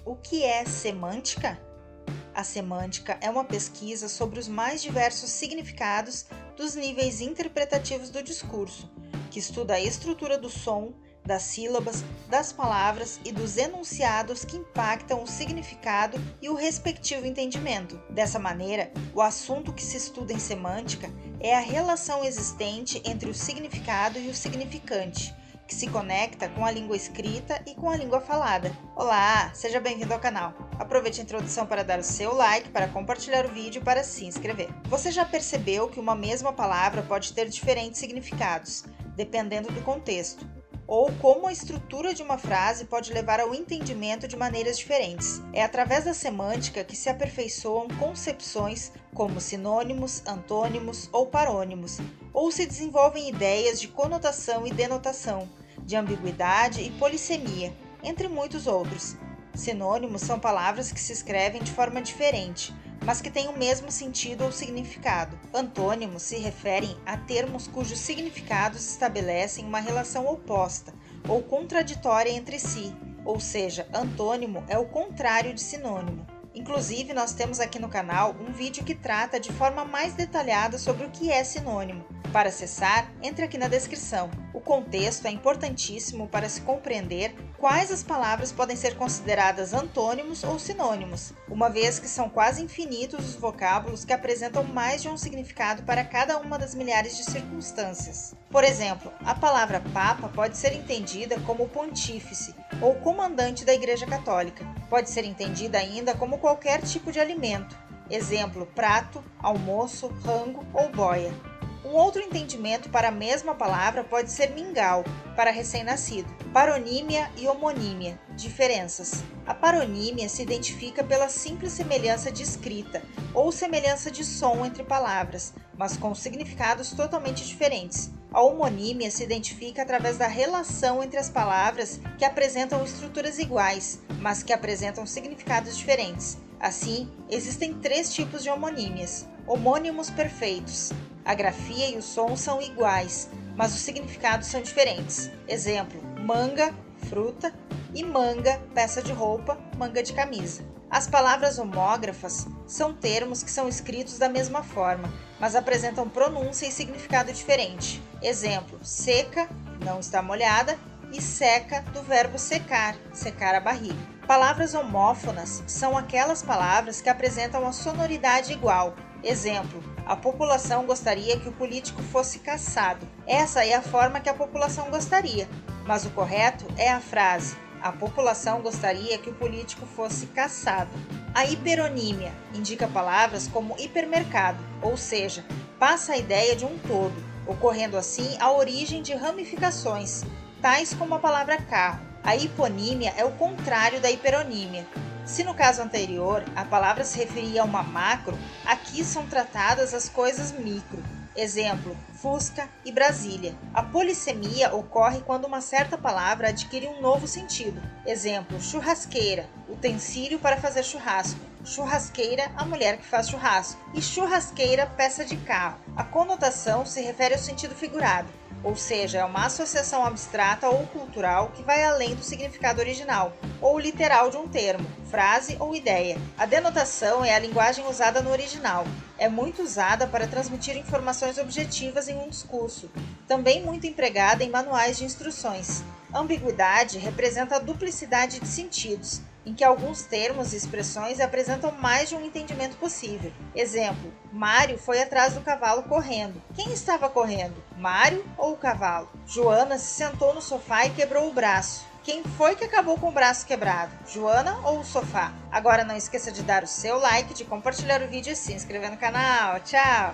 O que é semântica? A semântica é uma pesquisa sobre os mais diversos significados dos níveis interpretativos do discurso, que estuda a estrutura do som, das sílabas, das palavras e dos enunciados que impactam o significado e o respectivo entendimento. Dessa maneira, o assunto que se estuda em semântica é a relação existente entre o significado e o significante, que se conecta com a língua escrita e com a língua falada. Olá, seja bem-vindo ao canal. Aproveite a introdução para dar o seu like, para compartilhar o vídeo e para se inscrever. Você já percebeu que uma mesma palavra pode ter diferentes significados, dependendo do contexto, ou como a estrutura de uma frase pode levar ao entendimento de maneiras diferentes. É através da semântica que se aperfeiçoam concepções como sinônimos, antônimos ou parônimos, ou se desenvolvem ideias de conotação e denotação, de ambiguidade e polissemia, entre muitos outros. Sinônimos são palavras que se escrevem de forma diferente, mas que têm o mesmo sentido ou significado. Antônimos se referem a termos cujos significados estabelecem uma relação oposta ou contraditória entre si, ou seja, antônimo é o contrário de sinônimo. Inclusive, nós temos aqui no canal um vídeo que trata de forma mais detalhada sobre o que é sinônimo. Para acessar, entre aqui na descrição. O contexto é importantíssimo para se compreender quais as palavras podem ser consideradas antônimos ou sinônimos, uma vez que são quase infinitos os vocábulos que apresentam mais de um significado para cada uma das milhares de circunstâncias. Por exemplo, a palavra Papa pode ser entendida como pontífice ou comandante da Igreja Católica. Pode ser entendida ainda como qualquer tipo de alimento. Exemplo, prato, almoço, rango ou boia. Um outro entendimento para a mesma palavra pode ser mingau, para recém-nascido. Paronímia e homonímia. Diferenças. A paronímia se identifica pela simples semelhança de escrita ou semelhança de som entre palavras, mas com significados totalmente diferentes. A homonímia se identifica através da relação entre as palavras que apresentam estruturas iguais, mas que apresentam significados diferentes. Assim, existem 3 tipos de homonímias. Homônimos perfeitos. A grafia e o som são iguais, mas os significados são diferentes. Exemplo, manga, fruta, e manga, peça de roupa, manga de camisa. As palavras homógrafas são termos que são escritos da mesma forma, mas apresentam pronúncia e significado diferente. Exemplo, seca, não está molhada, e seca, do verbo secar, secar a barriga. Palavras homófonas são aquelas palavras que apresentam a sonoridade igual. Exemplo, a população gostaria que o político fosse cassado. Essa é a forma que a população gostaria, mas o correto é a frase: a população gostaria que o político fosse cassado. A hiperonímia indica palavras como hipermercado, ou seja, passa a ideia de um todo, ocorrendo assim a origem de ramificações, tais como a palavra carro. A hiponímia é o contrário da hiperonímia. Se no caso anterior a palavra se referia a uma macro, aqui são tratadas as coisas micro. Exemplo, Fusca e Brasília. A polissemia ocorre quando uma certa palavra adquire um novo sentido. Exemplo, churrasqueira, utensílio para fazer churrasco. Churrasqueira, a mulher que faz churrasco. E churrasqueira, peça de carro. A conotação se refere ao sentido figurado, ou seja, é uma associação abstrata ou cultural que vai além do significado original, ou literal de um termo, frase ou ideia. A denotação é a linguagem usada no original. É muito usada para transmitir informações objetivas em um discurso, também muito empregada em manuais de instruções. Ambiguidade representa a duplicidade de sentidos, em que alguns termos e expressões apresentam mais de um entendimento possível. Exemplo, Mário foi atrás do cavalo correndo. Quem estava correndo? Mário ou o cavalo? Joana se sentou no sofá e quebrou o braço. Quem foi que acabou com o braço quebrado? Joana ou o sofá? Agora não esqueça de dar o seu like, de compartilhar o vídeo e se inscrever no canal. Tchau!